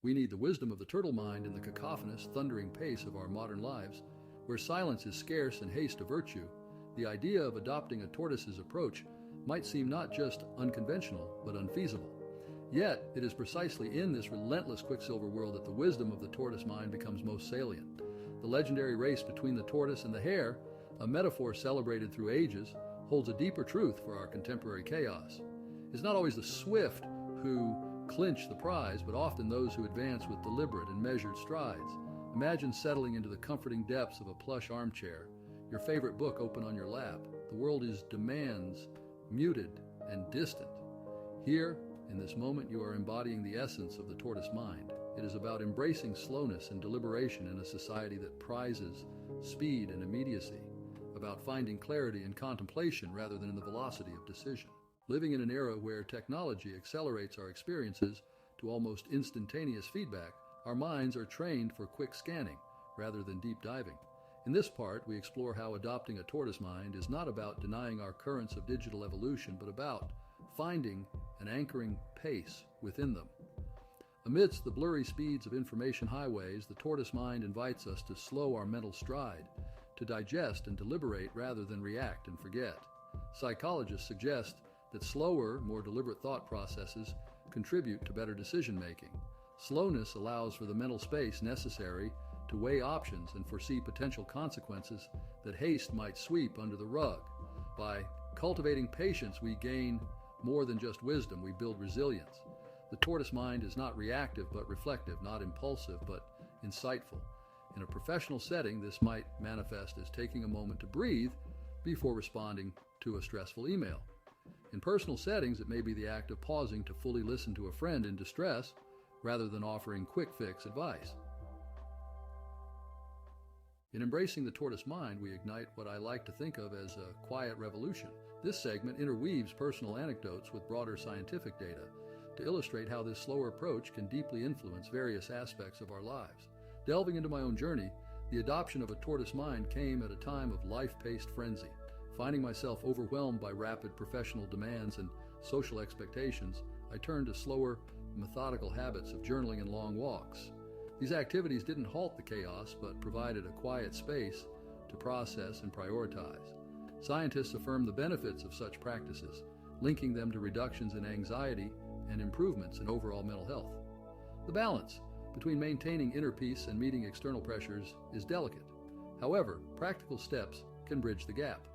We need the wisdom of the turtle mind in the cacophonous, thundering pace of our modern lives, where silence is scarce and haste a virtue. The idea of adopting a tortoise's approach might seem not just unconventional, but unfeasible. Yet, it is precisely in this relentless quicksilver world that the wisdom of the tortoise mind becomes most salient. The legendary race between the tortoise and the hare, a metaphor celebrated through ages, holds a deeper truth for our contemporary chaos. It's not always the swift who clinch the prize, but often those who advance with deliberate and measured strides. Imagine settling into the comforting depths of a plush armchair, your favorite book open on your lap. The world is demands, muted, and distant. Here, in this moment, you are embodying the essence of the tortoise mind. It is about embracing slowness and deliberation in a society that prizes speed and immediacy, about finding clarity in contemplation rather than in the velocity of decision. Living in an era where technology accelerates our experiences to almost instantaneous feedback, our minds are trained for quick scanning rather than deep diving. In this part, we explore how adopting a tortoise mind is not about denying our currents of digital evolution, but about finding and anchoring pace within them. Amidst the blurry speeds of information highways, the tortoise mind invites us to slow our mental stride, to digest and deliberate rather than react and forget. Psychologists suggest that slower, more deliberate thought processes contribute to better decision-making. Slowness allows for the mental space necessary to weigh options and foresee potential consequences that haste might sweep under the rug. By cultivating patience, we gain more than just wisdom, we build resilience. The tortoise mind is not reactive but reflective, not impulsive but insightful. In a professional setting, this might manifest as taking a moment to breathe before responding to a stressful email. In personal settings, it may be the act of pausing to fully listen to a friend in distress rather than offering quick fix advice. In embracing the tortoise mind, we ignite what I like to think of as a quiet revolution. This segment interweaves personal anecdotes with broader scientific data to illustrate how this slower approach can deeply influence various aspects of our lives. Delving into my own journey, the adoption of a tortoise mind came at a time of life-paced frenzy. Finding myself overwhelmed by rapid professional demands and social expectations, I turned to slower, methodical habits of journaling and long walks. These activities didn't halt the chaos, but provided a quiet space to process and prioritize. Scientists affirm the benefits of such practices, linking them to reductions in anxiety and improvements in overall mental health. The balance between maintaining inner peace and meeting external pressures is delicate. However, practical steps can bridge the gap.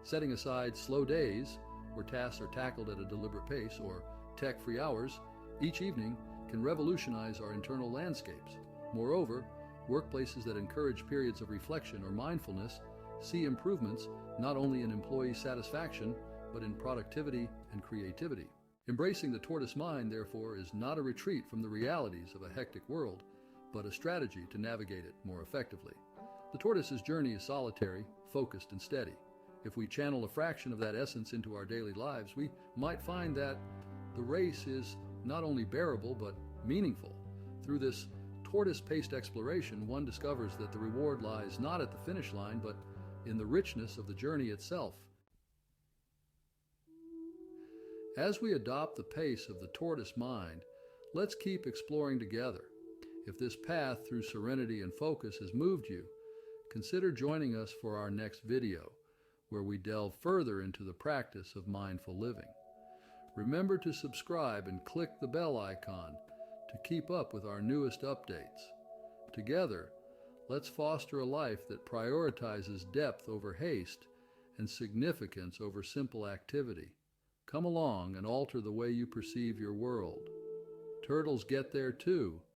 Setting aside slow days, where tasks are tackled at a deliberate pace, or tech-free hours each evening can revolutionize our internal landscapes. Moreover, workplaces that encourage periods of reflection or mindfulness see improvements not only in employee satisfaction, but in productivity and creativity. Embracing the tortoise mind, therefore, is not a retreat from the realities of a hectic world, but a strategy to navigate it more effectively. The tortoise's journey is solitary, focused, and steady. If we channel a fraction of that essence into our daily lives, we might find that the race is not only bearable, but meaningful. Through this tortoise-paced exploration, one discovers that the reward lies not at the finish line, but in the richness of the journey itself. As we adopt the pace of the tortoise mind, let's keep exploring together. If this path through serenity and focus has moved you, consider joining us for our next video, where we delve further into the practice of mindful living. Remember to subscribe and click the bell icon to keep up with our newest updates. Together, let's foster a life that prioritizes depth over haste and significance over simple activity. Come along and alter the way you perceive your world. Turtles get there too.